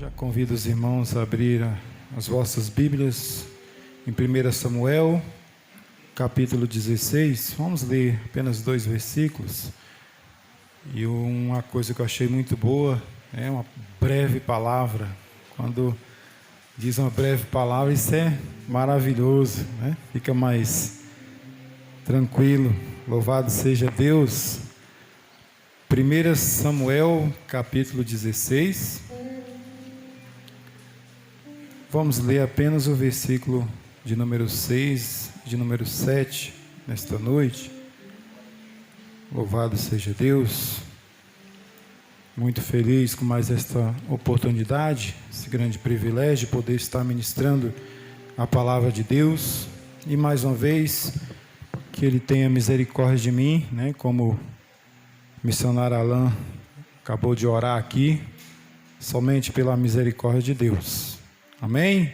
Já convido os irmãos a abrir as vossas Bíblias em 1 Samuel, capítulo 16. Vamos ler apenas 2 versículos. E uma coisa que eu achei muito boa é uma breve palavra. Quando diz uma breve palavra, isso é maravilhoso, né? Fica mais tranquilo. Louvado seja Deus. 1 Samuel, capítulo 16. Vamos ler apenas o versículo de número 6, de número 7, nesta noite. Louvado seja Deus. Muito feliz com mais esta oportunidade, esse grande privilégio de poder estar ministrando a palavra de Deus. E mais uma vez, que Ele tenha misericórdia de mim, né? Como o missionário Alain acabou de orar aqui, somente pela misericórdia de Deus. Amém?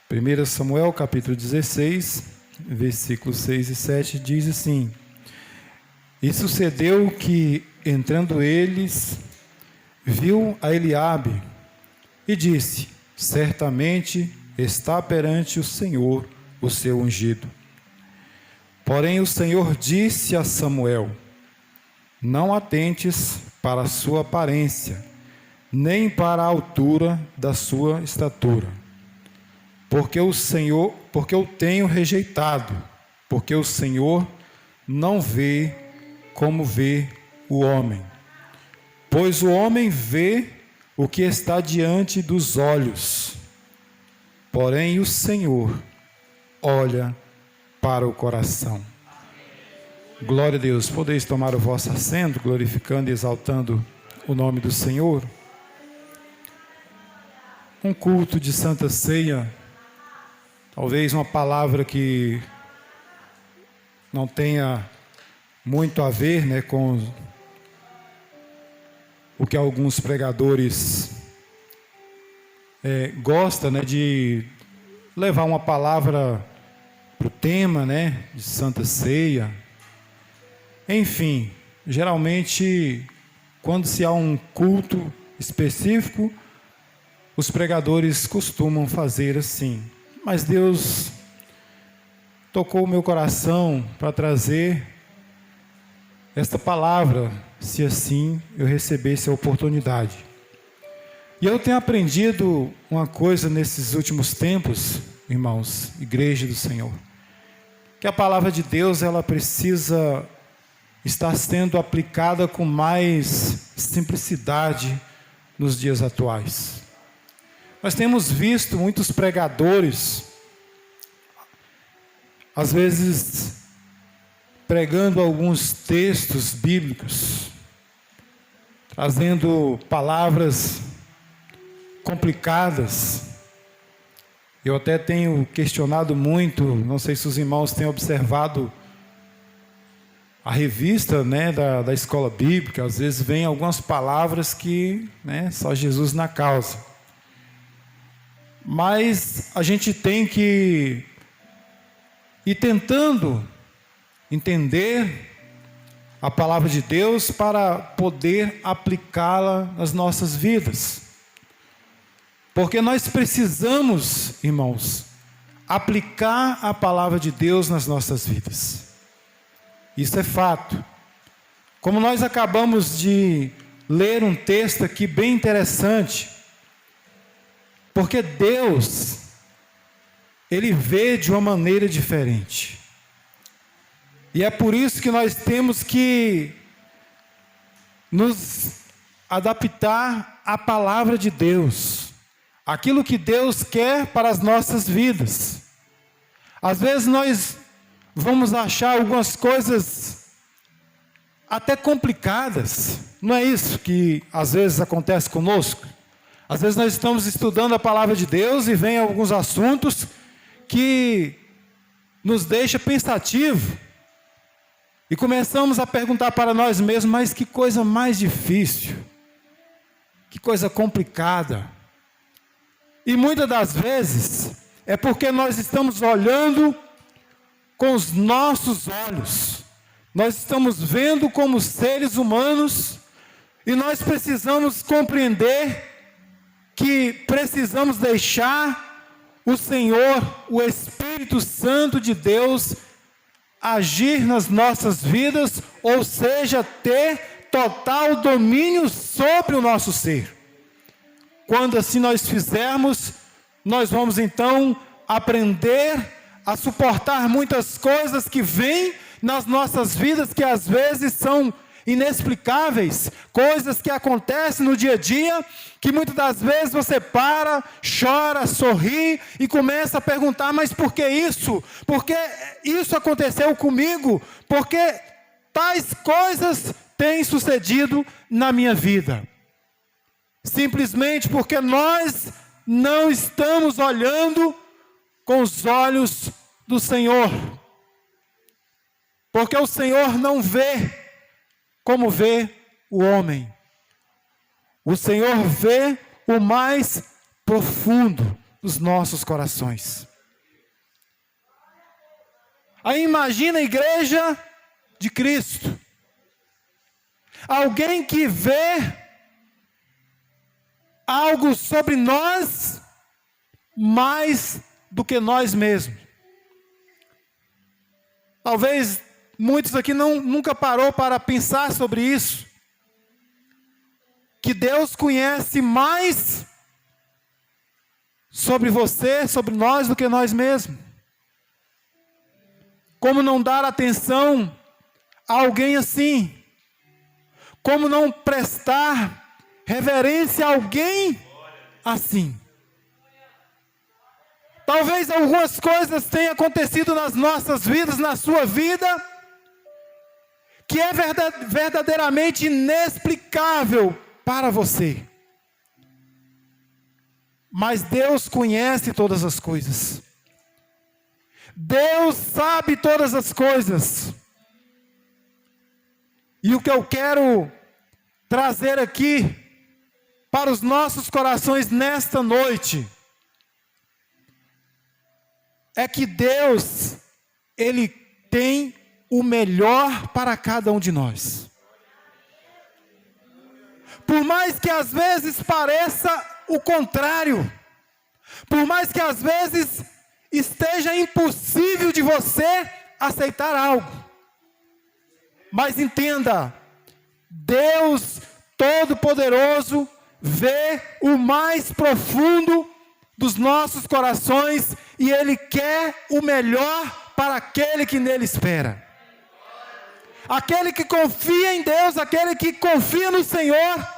1 Samuel capítulo 16, versículos 6 e 7 diz assim: E sucedeu que, entrando eles, viu a Eliabe e disse: Certamente está perante o Senhor o seu ungido. Porém o Senhor disse a Samuel: Não atentes para a sua aparência, nem para a altura da sua estatura, porque eu tenho rejeitado, porque o Senhor não vê como vê o homem, pois o homem vê o que está diante dos olhos, porém o Senhor olha para o coração. Glória a Deus. Podeis tomar o vosso assento, glorificando e exaltando o nome do Senhor. Um culto de Santa Ceia, talvez uma palavra que não tenha muito a ver, né, com o que alguns pregadores gostam, né, de levar uma palavra para o tema, né, de Santa Ceia. Enfim, geralmente, quando se há um culto específico, os pregadores costumam fazer assim. Mas Deus tocou o meu coração para trazer esta palavra, se assim eu recebesse a oportunidade. E eu tenho aprendido uma coisa nesses últimos tempos, irmãos, igreja do Senhor, que a palavra de Deus, ela precisa estar sendo aplicada com mais simplicidade nos dias atuais. Nós temos visto muitos pregadores, às vezes, pregando alguns textos bíblicos, trazendo palavras complicadas. Eu até tenho questionado muito, não sei se os irmãos têm observado a revista, né, da escola bíblica. Às vezes vem algumas palavras que, né, só Jesus na causa. Mas a gente tem que ir tentando entender a palavra de Deus para poder aplicá-la nas nossas vidas. Porque nós precisamos, irmãos, aplicar a palavra de Deus nas nossas vidas. Isso é fato. Como nós acabamos de ler um texto aqui bem interessante, porque Deus, Ele vê de uma maneira diferente. E é por isso que nós temos que nos adaptar à palavra de Deus, aquilo que Deus quer para as nossas vidas. Às vezes nós vamos achar algumas coisas até complicadas. Não é isso que às vezes acontece conosco? Às vezes nós estamos estudando a palavra de Deus e vem alguns assuntos que nos deixa pensativo. E começamos a perguntar para nós mesmos: mas que coisa mais difícil, que coisa complicada. E muitas das vezes é porque nós estamos olhando com os nossos olhos. Nós estamos vendo como seres humanos e nós precisamos compreender que precisamos deixar o Senhor, o Espírito Santo de Deus, agir nas nossas vidas, ou seja, ter total domínio sobre o nosso ser. Quando assim nós fizermos, nós vamos então aprender a suportar muitas coisas que vêm nas nossas vidas, que às vezes são inexplicáveis, coisas que acontecem no dia a dia, que muitas das vezes você para, chora, sorri e começa a perguntar, mas por que isso? Por que isso aconteceu comigo? Por que tais coisas têm sucedido na minha vida? Simplesmente porque nós não estamos olhando com os olhos do Senhor. Porque o Senhor não vê como vê o homem. O Senhor vê o mais profundo dos nossos corações. Aí imagina a igreja de Cristo. Alguém que vê algo sobre nós mais do que nós mesmos. Talvez muitos aqui nunca parou para pensar sobre isso. Que Deus conhece mais sobre você, sobre nós, do que nós mesmos. Como não dar atenção a alguém assim? Como não prestar reverência a alguém assim? Talvez algumas coisas tenham acontecido nas nossas vidas, na sua vida, que é verdadeiramente inexplicável para você. Mas Deus conhece todas as coisas. Deus sabe todas as coisas. E o que eu quero trazer aqui para os nossos corações nesta noite é que Deus, Ele tem o melhor para cada um de nós. Por mais que às vezes pareça o contrário, por mais que às vezes esteja impossível de você aceitar algo, mas entenda, Deus Todo-Poderoso vê o mais profundo dos nossos corações e Ele quer o melhor para aquele que nele espera. Aquele que confia em Deus, aquele que confia no Senhor,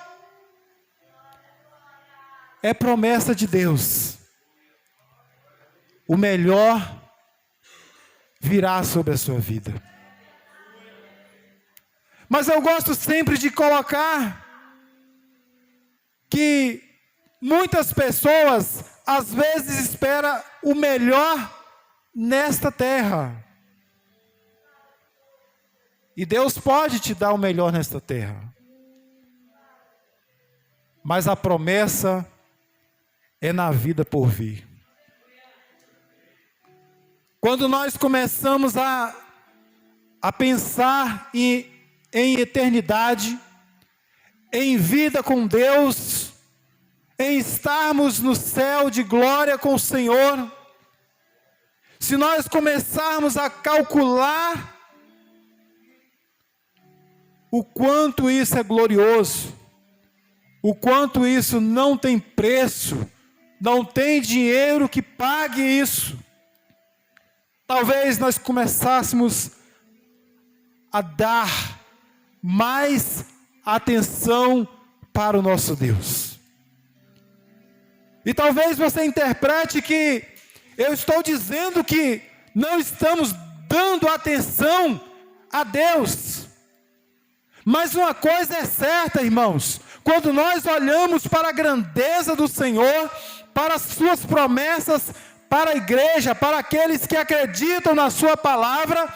é promessa de Deus. O melhor virá sobre a sua vida. Mas eu gosto sempre de colocar que muitas pessoas às vezes esperam o melhor nesta terra. E Deus pode te dar o melhor nesta terra. Mas a promessa é na vida por vir. Quando nós começamos a pensar em eternidade, em vida com Deus, em estarmos no céu de glória com o Senhor, se nós começarmos a calcular o quanto isso é glorioso, o quanto isso não tem preço, não tem dinheiro que pague isso, talvez nós começássemos a dar mais atenção para o nosso Deus. E talvez você interprete que eu estou dizendo que não estamos dando atenção a Deus. Mas uma coisa é certa, irmãos, quando nós olhamos para a grandeza do Senhor, para as suas promessas, para a igreja, para aqueles que acreditam na sua palavra,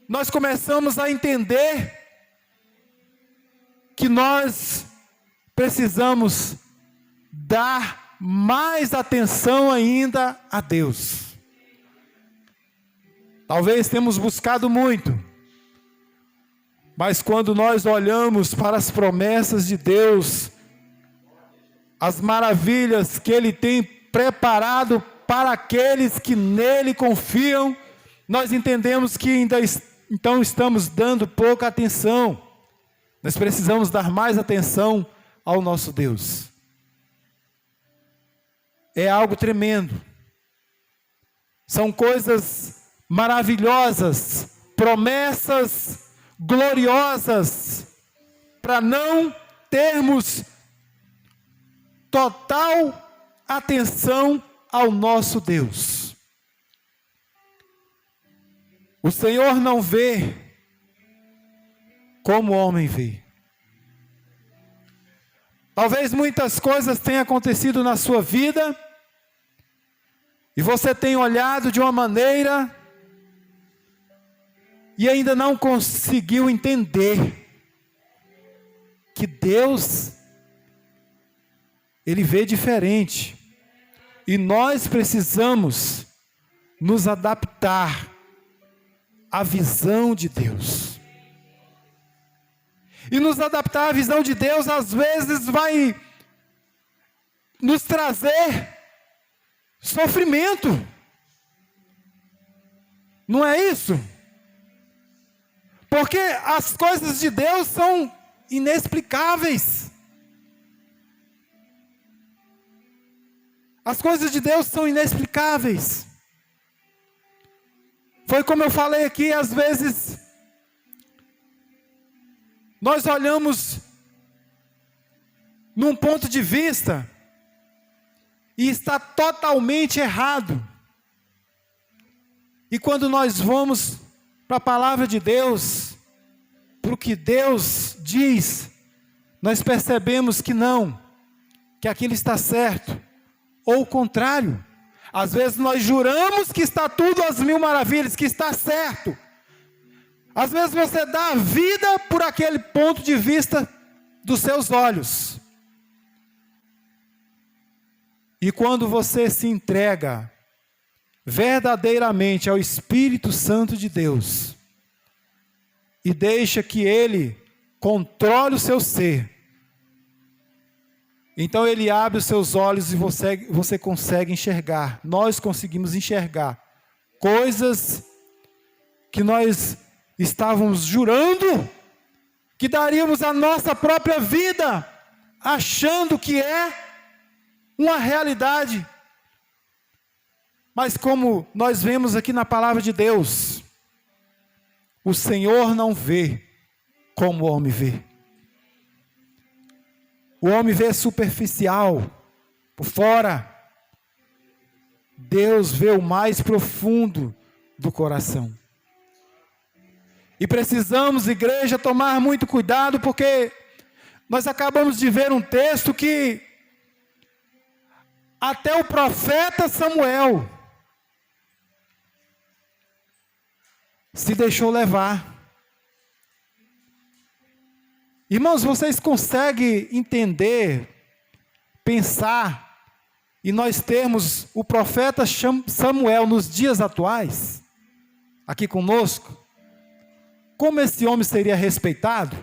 nós começamos a entender que nós precisamos dar mais atenção ainda a Deus. Talvez temos buscado muito, mas quando nós olhamos para as promessas de Deus, as maravilhas que Ele tem preparado para aqueles que nele confiam, nós entendemos que ainda então estamos dando pouca atenção. Nós precisamos dar mais atenção ao nosso Deus. É algo tremendo. São coisas maravilhosas, promessas gloriosas, para não termos total atenção ao nosso Deus. O Senhor não vê como o homem vê. Talvez muitas coisas tenham acontecido na sua vida, e você tenha olhado de uma maneira, e ainda não conseguiu entender, que Deus, Ele vê diferente. E nós precisamos nos adaptar à visão de Deus. E nos adaptar à visão de Deus, às vezes vai nos trazer sofrimento. Não é isso? Porque as coisas de Deus são inexplicáveis. As coisas de Deus são inexplicáveis. Foi como eu falei aqui, às vezes nós olhamos num ponto de vista e está totalmente errado. E quando nós vamos para a palavra de Deus, para o que Deus diz, nós percebemos que não, que aquilo está certo. Ou o contrário, às vezes nós juramos que está tudo às mil maravilhas, que está certo. Às vezes você dá a vida por aquele ponto de vista dos seus olhos. E quando você se entrega verdadeiramente ao Espírito Santo de Deus, e deixa que Ele controle o seu ser, então Ele abre os seus olhos e você consegue enxergar. Nós conseguimos enxergar coisas que nós estávamos jurando que daríamos a nossa própria vida, achando que é uma realidade. Mas como nós vemos aqui na palavra de Deus, o Senhor não vê como o homem vê. O homem vê superficial, por fora. Deus vê o mais profundo do coração. E precisamos, igreja, tomar muito cuidado, porque nós acabamos de ver um texto que até o profeta Samuel se deixou levar. Irmãos, vocês conseguem entender, pensar, e nós temos o profeta Samuel nos dias atuais, aqui conosco, como esse homem seria respeitado?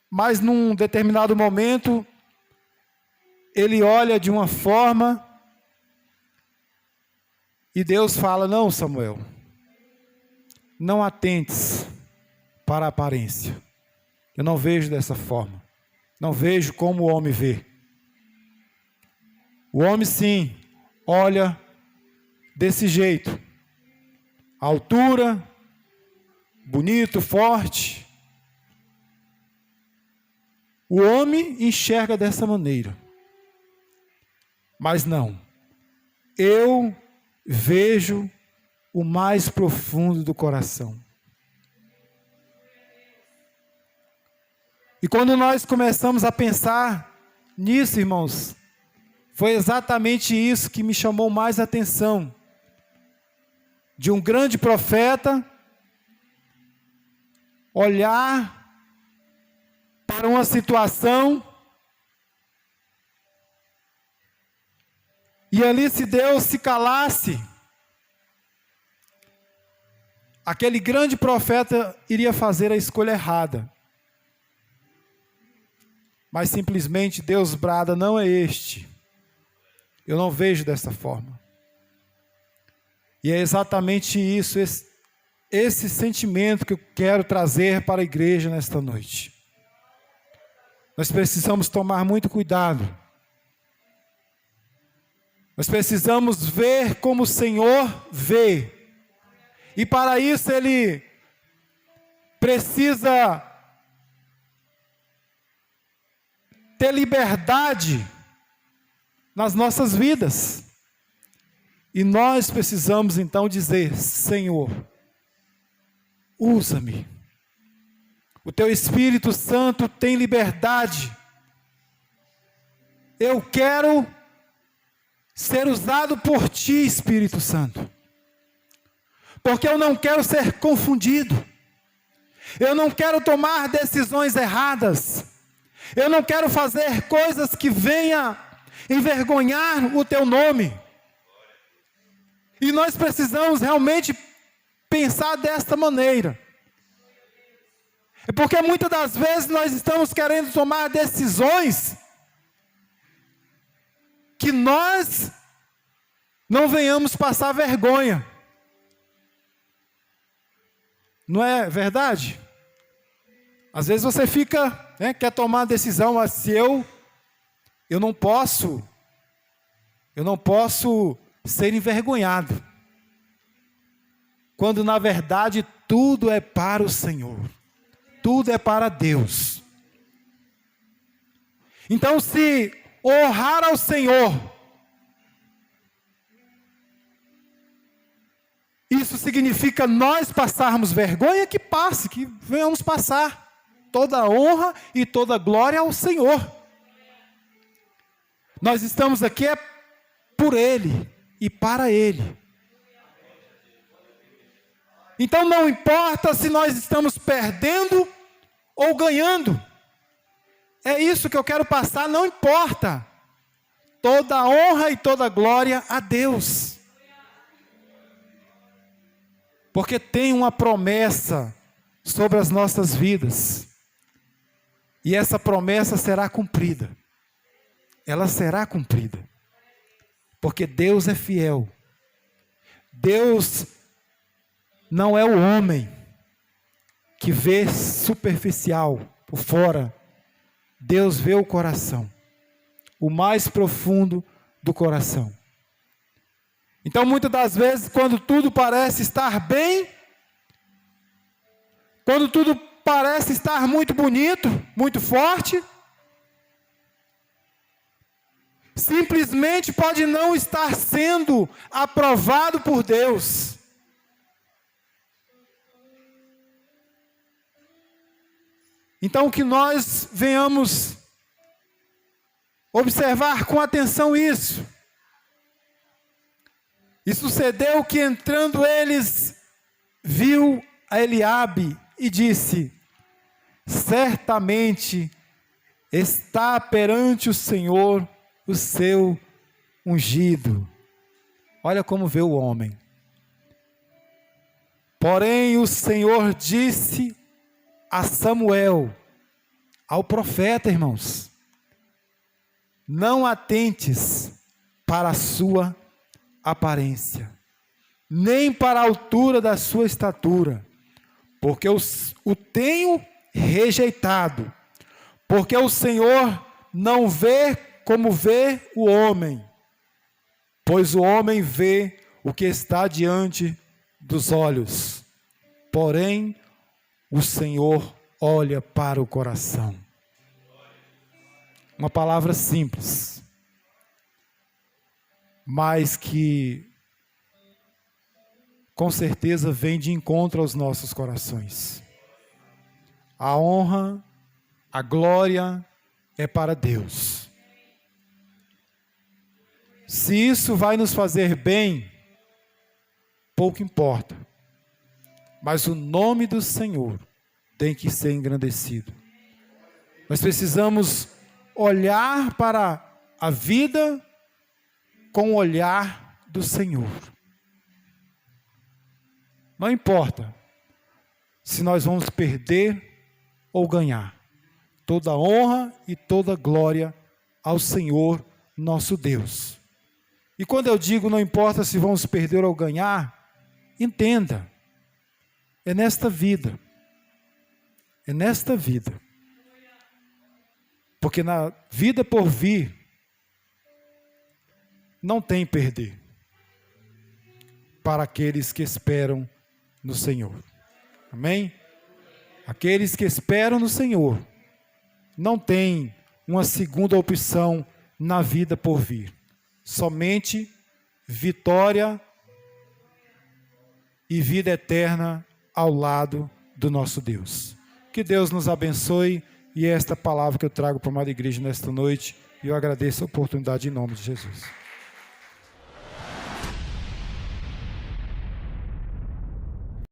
Mas num determinado momento, ele olha de uma forma, e Deus fala: não, Samuel, não atentes para a aparência. Eu não vejo dessa forma. Não vejo como o homem vê. O homem sim, olha desse jeito. Altura, bonito, forte. O homem enxerga dessa maneira. Mas não. Eu vejo o mais profundo do coração. E quando nós começamos a pensar nisso, irmãos, foi exatamente isso que me chamou mais a atenção. De um grande profeta olhar para uma situação e ali, se Deus se calasse, aquele grande profeta iria fazer a escolha errada. mas simplesmente Deus brada, não é este. Eu não vejo dessa forma. E é exatamente isso, esse sentimento que eu quero trazer para a igreja nesta noite. Nós precisamos tomar muito cuidado. Nós precisamos ver como o Senhor vê. E para isso Ele precisa ter liberdade nas nossas vidas. E nós precisamos então dizer: Senhor, usa-me. O Teu Espírito Santo tem liberdade. Eu quero ser usado por Ti, Espírito Santo. Porque eu não quero ser confundido. Eu não quero tomar decisões erradas. Eu não quero fazer coisas que venham envergonhar o Teu nome. E nós precisamos realmente pensar desta maneira. É porque muitas das vezes nós estamos querendo tomar decisões que nós não venhamos passar vergonha. Não é verdade? Às vezes você fica, quer tomar uma decisão, mas se eu não posso ser envergonhado. Quando na verdade tudo é para o Senhor. Tudo é para Deus. Então, se honrar ao Senhor, isso significa nós passarmos vergonha, que passe, que venhamos passar. Toda a honra e toda a glória ao Senhor. Nós estamos aqui por Ele e para Ele. Então não importa se nós estamos perdendo ou ganhando. É isso que eu quero passar, não importa. Toda a honra e toda a glória a Deus. Porque tem uma promessa sobre as nossas vidas. E essa promessa será cumprida. Ela será cumprida. Porque Deus é fiel. Deus não é o homem que vê superficial por fora. Deus vê o coração, o mais profundo do coração. Então, muitas das vezes, quando tudo parece estar bem, quando tudo parece estar muito bonito, muito forte, simplesmente pode não estar sendo aprovado por Deus. Então, que nós venhamos observar com atenção isso. E sucedeu que, entrando eles, viu a Eliabe e disse: certamente está perante o Senhor o seu ungido. Olha como vê o homem. Porém o Senhor disse a Samuel, ao profeta, irmãos: não atentes para a sua aparência, nem para a altura da sua estatura, porque o tenho rejeitado, porque o Senhor não vê como vê o homem, pois o homem vê o que está diante dos olhos, porém o Senhor olha para o coração. Uma palavra simples, mas que com certeza vem de encontro aos nossos corações. A honra, a glória é para Deus. Se isso vai nos fazer bem, pouco importa. Mas o nome do Senhor tem que ser engrandecido. Nós precisamos olhar para a vida com o olhar do Senhor. Não importa se nós vamos perder ou ganhar. toda honra e toda glória ao Senhor nosso Deus. E quando eu digo não importa se vamos perder ou ganhar, entenda, é nesta vida. É nesta vida. Porque na vida por vir, não tem perder para aqueles que esperam no Senhor. Amém? Aqueles que esperam no Senhor não tem uma segunda opção na vida por vir. Somente vitória e vida eterna ao lado do nosso Deus. Que Deus nos abençoe, e é esta palavra que eu trago para a amada igreja nesta noite, e eu agradeço a oportunidade em nome de Jesus.